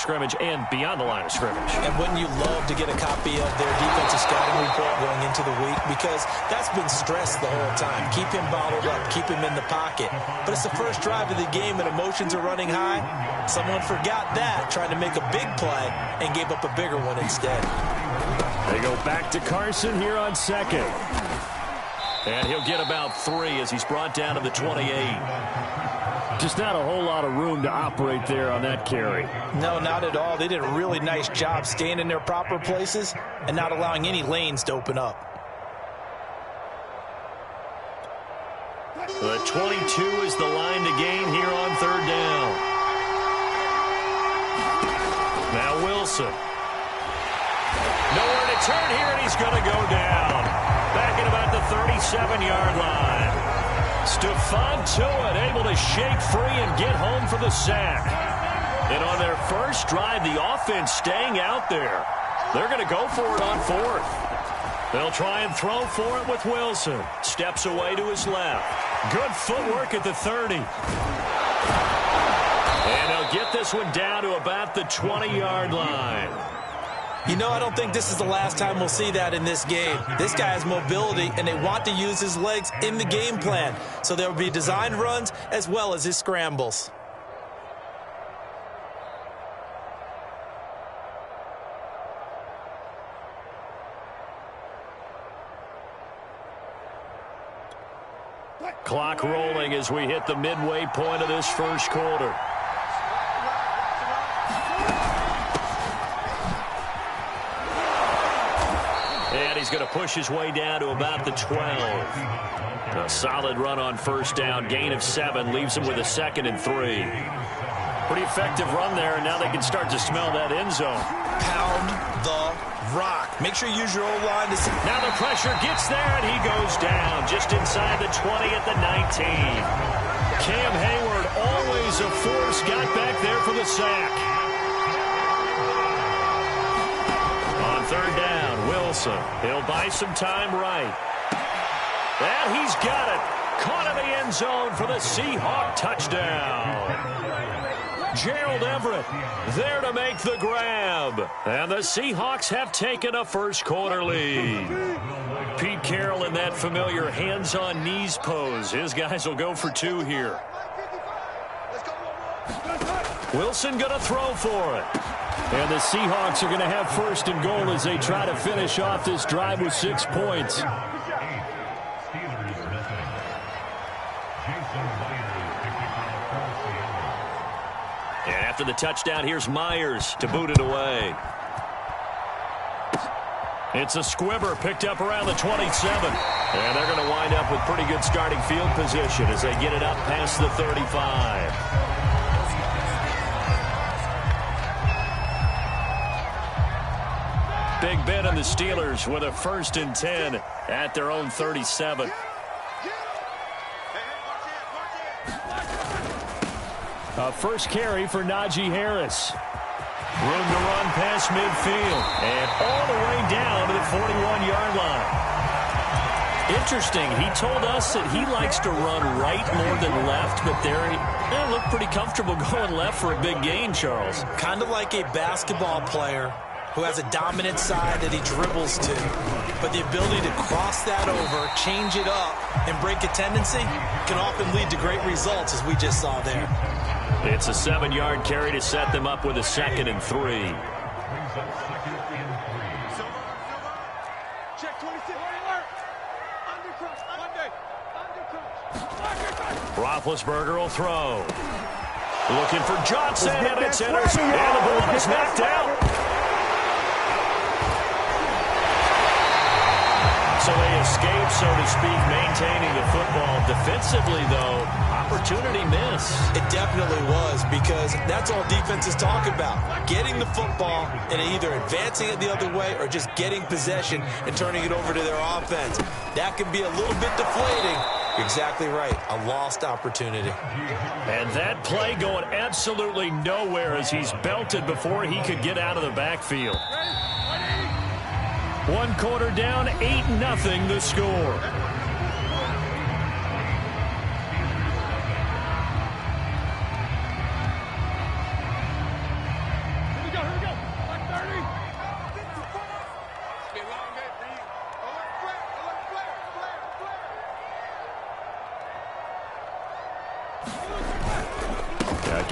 scrimmage and beyond the line of scrimmage. And wouldn't you love to get a copy of their defensive scouting report going into the week? Because that's been stressed the whole time. Keep him bottled up. Keep him in the pocket. But it's the first drive of the game and emotions are running high. Someone forgot that, trying to make a big play, and gave up a bigger one instead. They go back to Carson here on second. And he'll get about 3 as he's brought down to the 28. Just not a whole lot of room to operate there on that carry. No, not at all. They did a really nice job staying in their proper places and not allowing any lanes to open up. The 22 is the line to gain here on third down. Now Wilson. Nowhere to turn here, and he's going to go down. Back at about the 37-yard line. Stephon Tuitt able to shake free and get home for the sack. And on their first drive, the offense staying out there. They're going to go for it on fourth. They'll try and throw for it with Wilson. Steps away to his left. Good footwork at the 30. And they'll get this one down to about the 20-yard line. You know, I don't think this is the last time we'll see that in this game. This guy has mobility, and they want to use his legs in the game plan. So there will be designed runs as well as his scrambles. Clock rolling as we hit the midway point of this first quarter. And he's going to push his way down to about the 12. A solid run on first down. Gain of 7 leaves him with a 2nd and 3. Pretty effective run there, and now they can start to smell that end zone. Pound the rock. Make sure you use your O-line. Now the pressure gets there, and he goes down just inside the 20 at the 19. Cam Hayward, always a force, got back there for the sack. On third down, Wilson. He'll buy some time right. And he's got it. Caught in the end zone for the Seahawk touchdown. Gerald Everett there to make the grab. And the Seahawks have taken a first quarter lead. Pete Carroll in that familiar hands-on knees pose. His guys will go for 2 here. Wilson going to throw for it. And the Seahawks are going to have first and goal as they try to finish off this drive with 6 points. And after the touchdown, here's Myers to boot it away. It's a squibber picked up around the 27. And they're going to wind up with pretty good starting field position as they get it up past the 35. Big Ben and the Steelers with a 1st and 10 at their own 37. First carry for Najee Harris. Room to run past midfield. And all the way down to the 41-yard line. Interesting. He told us that he likes to run right more than left, but there he looked pretty comfortable going left for a big gain, Charles. Kind of like a basketball player who has a dominant side that he dribbles to. But the ability to cross that over, change it up, and break a tendency can often lead to great results, as we just saw there. It's a 7-yard carry to set them up with a 2nd and 3. Roethlisberger will throw. Looking for Johnson, and it's intercepted. And the ball is knocked out. So they escape, so to speak, maintaining the football. Defensively, though, opportunity miss. It definitely was, because that's all defenses talk about. Getting the football and either advancing it the other way or just getting possession and turning it over to their offense. That can be a little bit deflating. You're exactly right. A lost opportunity. And that play going absolutely nowhere as he's belted before he could get out of the backfield. 1 quarter down, 8-0 the score.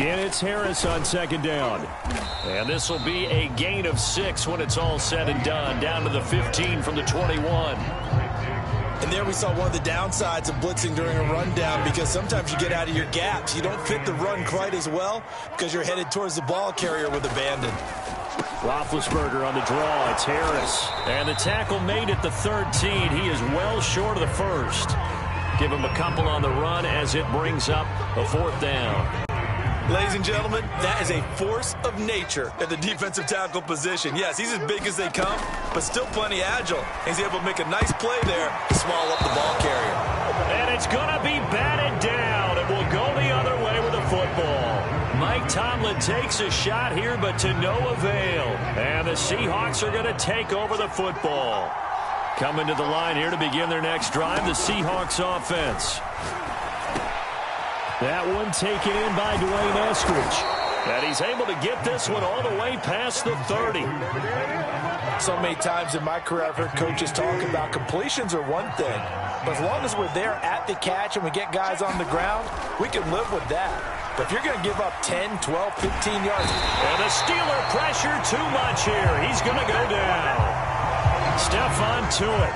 Again, it's Harris on second down. And this will be a gain of 6 when it's all said and done. Down to the 15 from the 21. And there we saw one of the downsides of blitzing during a rundown, because sometimes you get out of your gaps. You don't fit the run quite as well because you're headed towards the ball carrier with abandon. Roethlisberger on the draw. It's Harris. And the tackle made at the 13. He is well short of the first. Give him a couple on the run as it brings up a 4th down. Ladies and gentlemen, that is a force of nature at the defensive tackle position. Yes, he's as big as they come, but still plenty agile. He's able to make a nice play there to swallow up the ball carrier. And it's going to be batted down. It will go the other way with the football. Mike Tomlin takes a shot here, but to no avail. And the Seahawks are going to take over the football. Coming to the line here to begin their next drive, the Seahawks offense. That one taken in by Dwayne Eskridge. And he's able to get this one all the way past the 30. So many times in my career I've heard coaches talk about completions are one thing, but as long as we're there at the catch and we get guys on the ground, we can live with that. But if you're going to give up 10, 12, 15 yards. And the Steeler pressure too much here. He's going to go down. Stephon Tuitt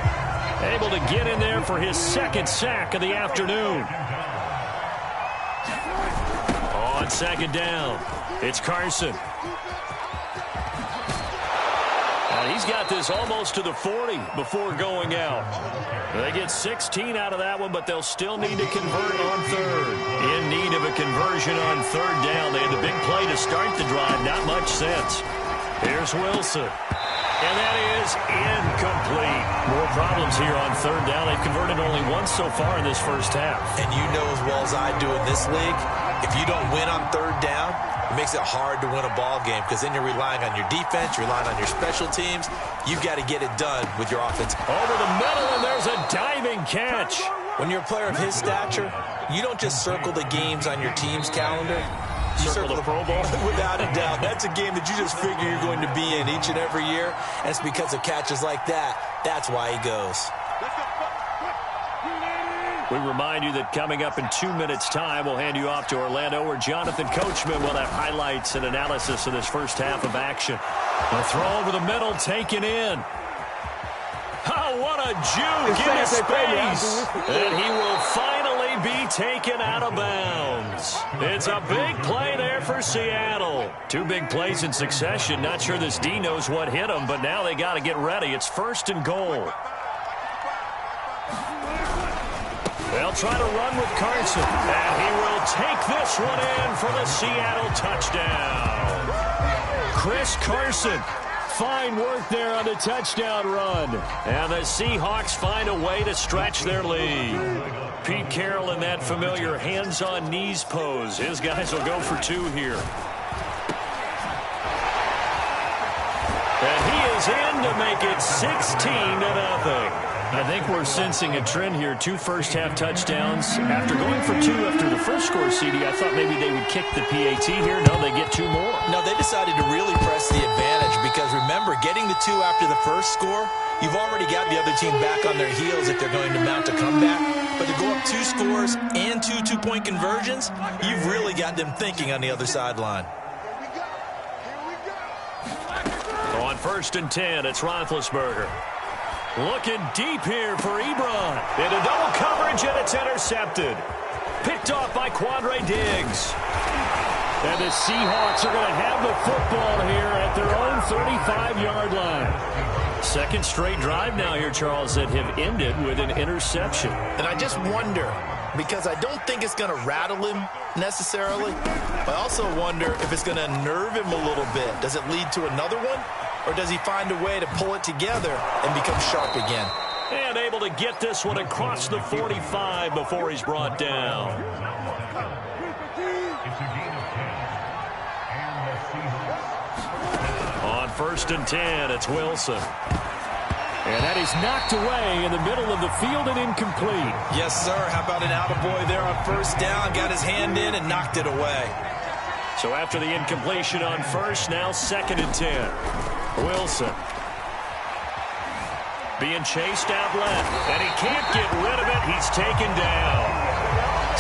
able to get in there for his 2nd sack of the afternoon. On 2nd down, it's Carson. And he's got this almost to the 40 before going out. They get 16 out of that one, but they'll still need to convert on 3rd. In need of a conversion on 3rd down. They had the big play to start the drive. Not much sense. Here's Wilson. And that is incomplete. More problems here on 3rd down. They've converted only once so far in this first half. And you know as well as I do in this league, if you don't win on 3rd down, it makes it hard to win a ball game, because then you're relying on your defense, you're relying on your special teams. You've got to get it done with your offense. Over the middle, and there's a diving catch. When you're a player of his stature, you don't just circle the games on your team's calendar. You circle the Pro Bowl? Without a doubt. That's a game that you just figure you're going to be in each and every year. And it's because of catches like that. That's why he goes. We remind you that coming up in 2 minutes' time, we'll hand you off to Orlando, where Jonathan Coachman will have highlights and analysis of this first half of action. The throw over the middle, taken in. Oh, what a juke into space. And he will finally be taken out of bounds. It's a big play there for Seattle. 2 big plays in succession. Not sure this D knows what hit him, but now they got to get ready. It's 1st and goal. They'll try to run with Carson. And he will take this one in for the Seattle touchdown. Chris Carson. Fine work there on the touchdown run. And the Seahawks find a way to stretch their lead. Pete Carroll in that familiar hands-on-knees pose. His guys will go for 2 here. And he is in to make it 16-0. I think we're sensing a trend here. 2 first-half touchdowns. After going for 2 after the first score, CD, I thought maybe they would kick the PAT here. No, they get 2 more. No, they decided to really press the advantage, because remember, getting the 2 after the first score, you've already got the other team back on their heels if they're going to mount a comeback. But to go up 2 scores and 2 two-point conversions, you've really got them thinking on the other sideline. On 1st and 10, it's Roethlisberger. Looking deep here for Ebron. Into double coverage, and it's intercepted. Picked off by Quandre Diggs. And the Seahawks are going to have the football here at their own 35-yard line. 2nd straight drive now here, Charles, that have ended with an interception. And I just wonder, because I don't think it's going to rattle him necessarily, but I also wonder if it's going to nerve him a little bit. Does it lead to another one? Or does he find a way to pull it together and become sharp again? And able to get this one across the 45 before he's brought down. On 1st and 10, it's Wilson. And that is knocked away in the middle of the field and incomplete. Yes, sir. How about an attaboy there on 1st down? Got his hand in and knocked it away. So after the incompletion on 1st, now 2nd and 10. Wilson being chased out left, and he can't get rid of it. He's taken down.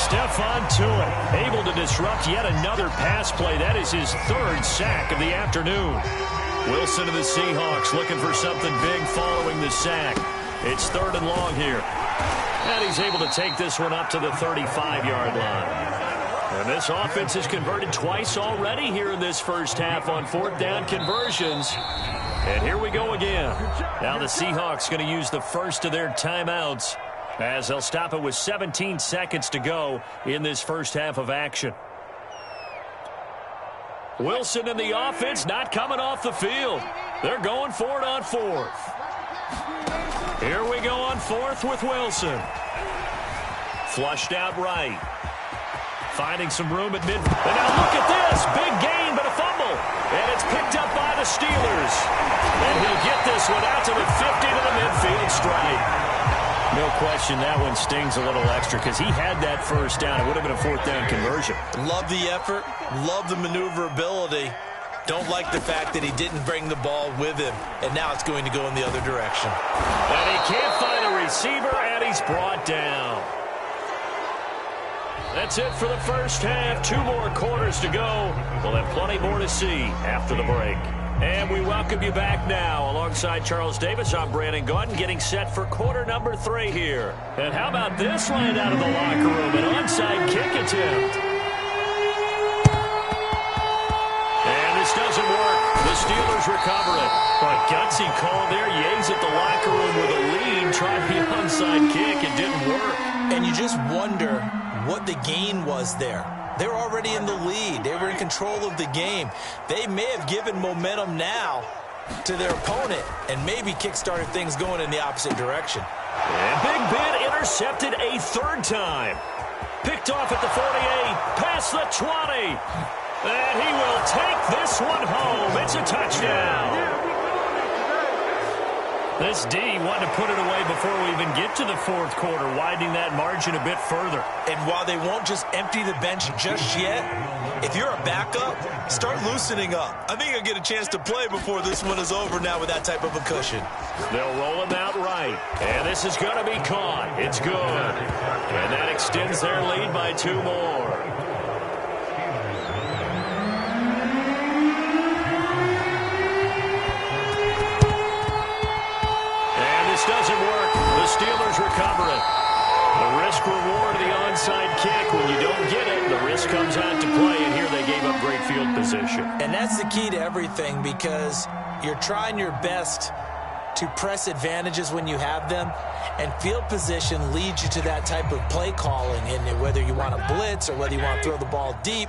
Stephon Tuitt able to disrupt yet another pass play. That is his third sack of the afternoon. Wilson of the Seahawks looking for something big following the sack. It's 3rd and long here. And he's able to take this one up to the 35-yard line. And this offense has converted twice already here in this first half on 4th down conversions. And here we go again. Now the Seahawks going to use the first of their timeouts as they'll stop it with 17 seconds to go in this first half of action. Wilson and the offense not coming off the field. They're going for it on 4th. Here we go on 4th with Wilson. Flushed out right. Finding some room at midfield. And now look at this. Big gain, but a fumble. And it's picked up by the Steelers. And he'll get this one out to the 50 to the midfield stripe. No question that one stings a little extra because he had that first down. It would have been a 4th down conversion. Love the effort. Love the maneuverability. Don't like the fact that he didn't bring the ball with him. And now it's going to go in the other direction. And he can't find a receiver, and he's brought down. That's it for the first half. 2 more quarters to go. We'll have plenty more to see after the break. And we welcome you back now. Alongside Charles Davis, I'm Brandon Gaudin, getting set for quarter number 3 here. And how about this line out of the locker room? An onside kick attempt. And this doesn't work. The Steelers recover it. But gutsy call there. Yates at the locker room with a lead. Tried the onside kick. It didn't work. And you just wonder what the gain was there. They were already in the lead. They were in control of the game. They may have given momentum now to their opponent and maybe kick-started things going in the opposite direction. And Big Ben intercepted a 3rd time. Picked off at the 48, past the 20. And he will take this one home. It's a touchdown. This D wanted to put it away before we even get to the 4th quarter, widening that margin a bit further. And while they won't just empty the bench just yet, if you're a backup, start loosening up. I think you'll get a chance to play before this one is over now with that type of a cushion. They'll roll him out right. And this is going to be caught. It's good. And that extends their lead by 2 more. Doesn't work. The Steelers recover it. The risk reward of the onside kick. When you don't get it, the risk comes out to play, and here they gave up great field position. And that's the key to everything because you're trying your best to press advantages when you have them, and field position leads you to that type of play calling. And whether you want to blitz or whether you want to throw the ball deep,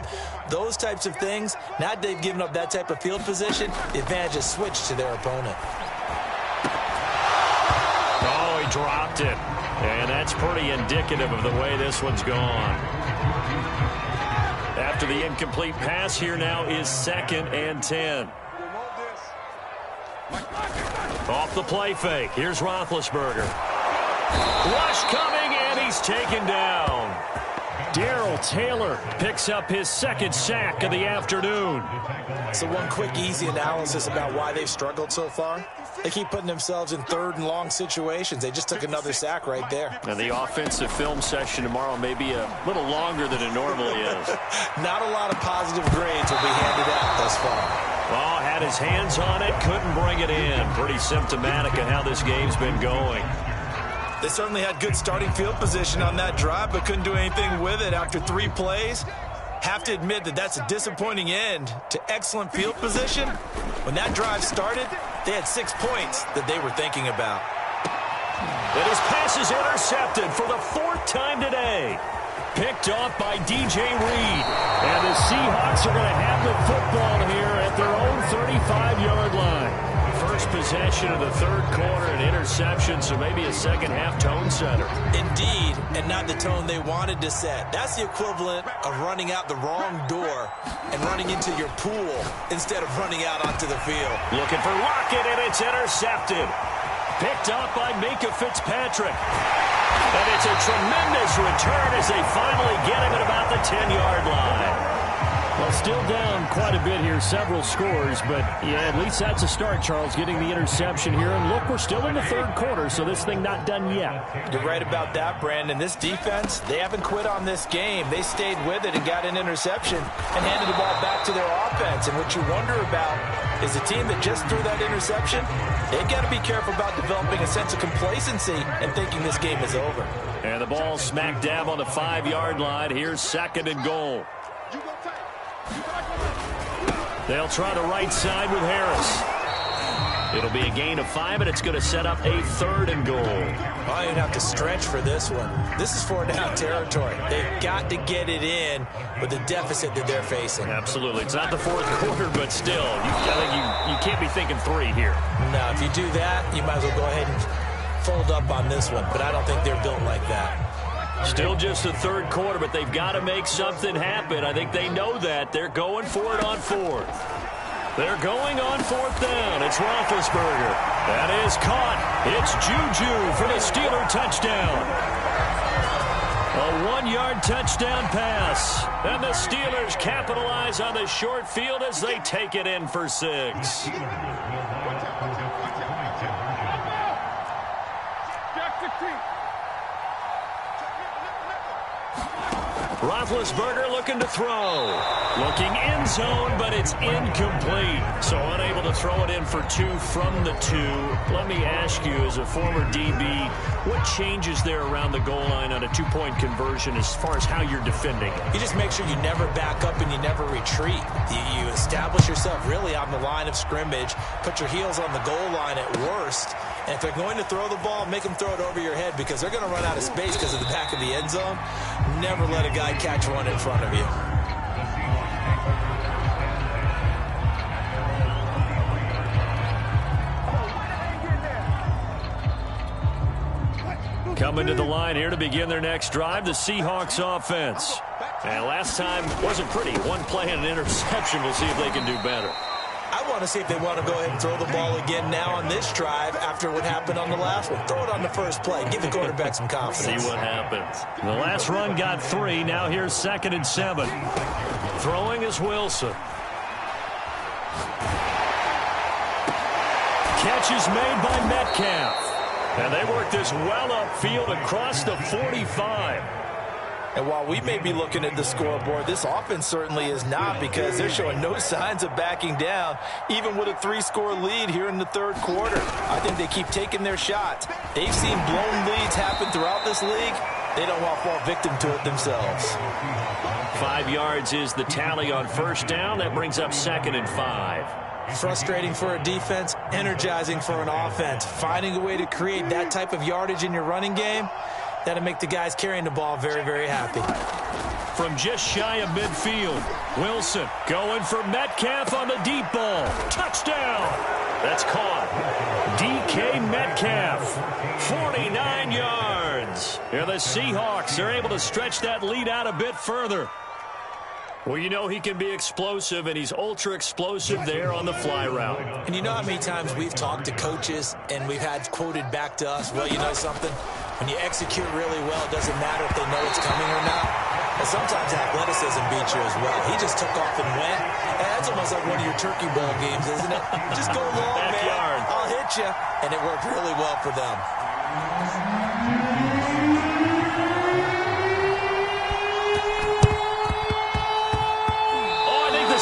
those types of things, now that they've given up that type of field position, the advantage is switched to their opponent. Dropped it. And that's pretty indicative of the way this one's gone. After the incomplete pass, here now is 2nd and 10. Off the play fake. Here's Roethlisberger. Rush coming, and he's taken down. Darrell Taylor picks up his 2nd sack of the afternoon. So one quick, easy analysis about why they've struggled so far. They keep putting themselves in 3rd and long situations. They just took another sack right there. And the offensive film session tomorrow may be a little longer than it normally is. Not a lot of positive grades will be handed out thus far. Well, had his hands on it, couldn't bring it in. Pretty symptomatic of how this game's been going. They certainly had good starting field position on that drive, but couldn't do anything with it after 3 plays. Have to admit that that's a disappointing end to excellent field position. When that drive started, they had 6 points that they were thinking about. And his pass is intercepted for the 4th time today. Picked off by DJ Reed. And the Seahawks are going to have the football here at their own 35-yard line. First possession of the 3rd quarter, an interception, so maybe a second-half tone setter. Indeed, and not the tone they wanted to set. That's the equivalent of running out the wrong door and running into your pool instead of running out onto the field. Looking for Lockett, and it's intercepted. Picked up by Minkah Fitzpatrick. And it's a tremendous return as they finally get him at about the 10-yard line. Well, still down quite a bit here, several scores, but yeah, at least that's a start, Charles, getting the interception here. And look, we're still in the third quarter, so this thing not done yet. You're right about that, Brandon. This defense, they haven't quit on this game. They stayed with it and got an interception and handed the ball back to their offense. And what you wonder about is a team that just threw that interception, they've got to be careful about developing a sense of complacency and thinking this game is over. And the ball smack dab on the 5-yard line. Here's second and goal. They'll try the right side with Harris. It'll be a gain of 5, and it's going to set up a third and goal. I don't have to stretch for this one. This is 4-down territory. They've got to get it in with the deficit that they're facing. Absolutely. It's not the fourth quarter, but still, you can't be thinking 3 here. No, if you do that, you might as well go ahead and fold up on this one, but I don't think they're built like that. Still just the third quarter, but they've got to make something happen. I think they know that. They're going for it on fourth. They're going on fourth down. It's Roethlisberger. That is caught. It's Juju for the Steeler touchdown. A 1-yard touchdown pass. And the Steelers capitalize on the short field as they take it in for 6. Roethlisberger looking to throw. Looking end zone, but it's incomplete. So unable to throw it in for 2 from the 2. Let me ask you, as a former DB, what changes there around the goal line on a 2-point conversion as far as how you're defending? You just make sure you never back up and you never retreat. You establish yourself really on the line of scrimmage, put your heels on the goal line at worst, and if they're going to throw the ball, make them throw it over your head because they're going to run out of space because of the back of the end zone. Never let a guy catch one in front of you. Coming to the line here to begin their next drive, the Seahawks offense. And last time wasn't pretty. One play and an interception. We'll see if they can do better. I want to see if they want to go ahead and throw the ball again now on this drive after what happened on the last one. Throw it on the first play. Give the quarterback some confidence. See what happens. The last run got 3. Now here's 2nd and 7. Throwing is Wilson. Catch is made by Metcalf. And they work this well upfield across the 45. And while we may be looking at the scoreboard, this offense certainly is not because they're showing no signs of backing down, even with a 3-score lead here in the third quarter. I think they keep taking their shots. They've seen blown leads happen throughout this league. They don't want to fall victim to it themselves. 5 yards is the tally on first down. That brings up 2nd and 5. Frustrating for a defense, energizing for an offense. Finding a way to create that type of yardage in your running game, that'll make the guys carrying the ball very, very happy. From just shy of midfield, Wilson going for Metcalf on the deep ball. Touchdown! That's caught. DK Metcalf, 49 yards. Here the Seahawks are able to stretch that lead out a bit further. Well, you know he can be explosive, and he's ultra-explosive there on the fly route. And you know how many times we've talked to coaches and we've had quoted back to us, well, you know something? When you execute really well, it doesn't matter if they know it's coming or not. And sometimes athleticism beats you as well. He just took off and went. And that's almost like one of your turkey ball games, isn't it? Just go long, man. I'll hit you. And it worked really well for them.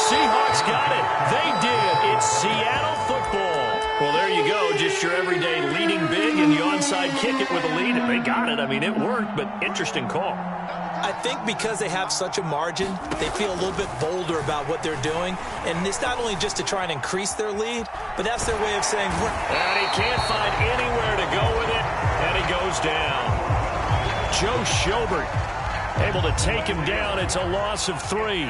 Seahawks got it. They did. It's Seattle football. Well, there you go. Just your everyday leading big and the onside kick it with a lead. They got it. I mean, it worked, but interesting call. I think because they have such a margin, they feel a little bit bolder about what they're doing. And it's not only just to try and increase their lead, but that's their way of saying, and he can't find anywhere to go with it, and he goes down. Joe Schobert able to take him down. It's a loss of 3.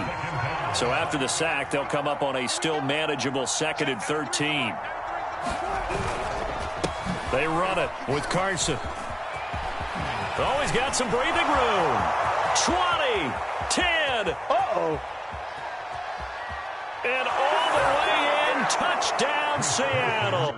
So after the sack, they'll come up on a still manageable 2nd and 13. They run it with Carson. Oh, he's got some breathing room. 20, 10. Uh-oh. And all the way in, touchdown Seattle.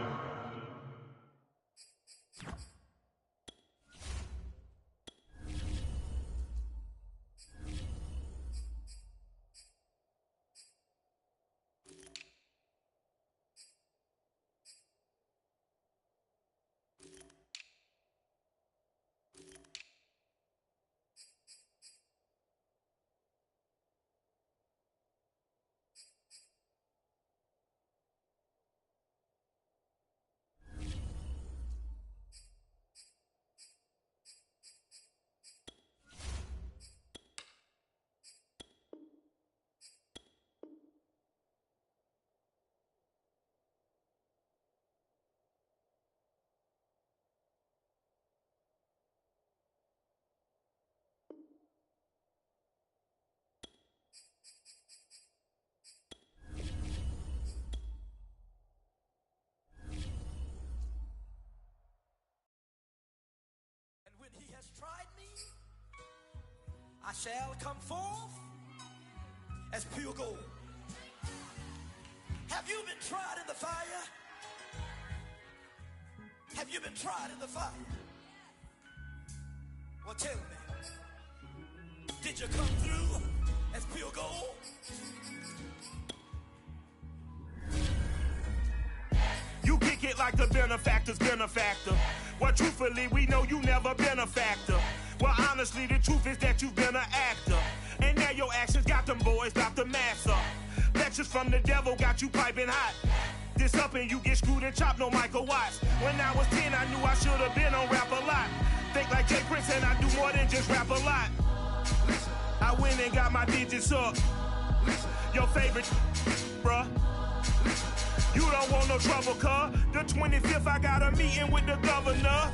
shall come forth as pure gold. Have you been tried in the fire? Have you been tried in the fire? Well, tell me, did you come through as pure gold? You kick it like the benefactor's benefactor. Well, truthfully, we know you never been a factor. Well, honestly, the truth is that you've been an actor. And now your actions got them boys about to mass up. Lectures from the devil got you piping hot. This up and you get screwed and chopped, no Michael Watts. When I was 10, I knew I should have been on rap a lot. Think like Jay Prince and I do more than just rap a lot. I went and got my digits up. Your favorite, bruh. You don't want no trouble, cuz. The 25th, I got a meeting with the governor.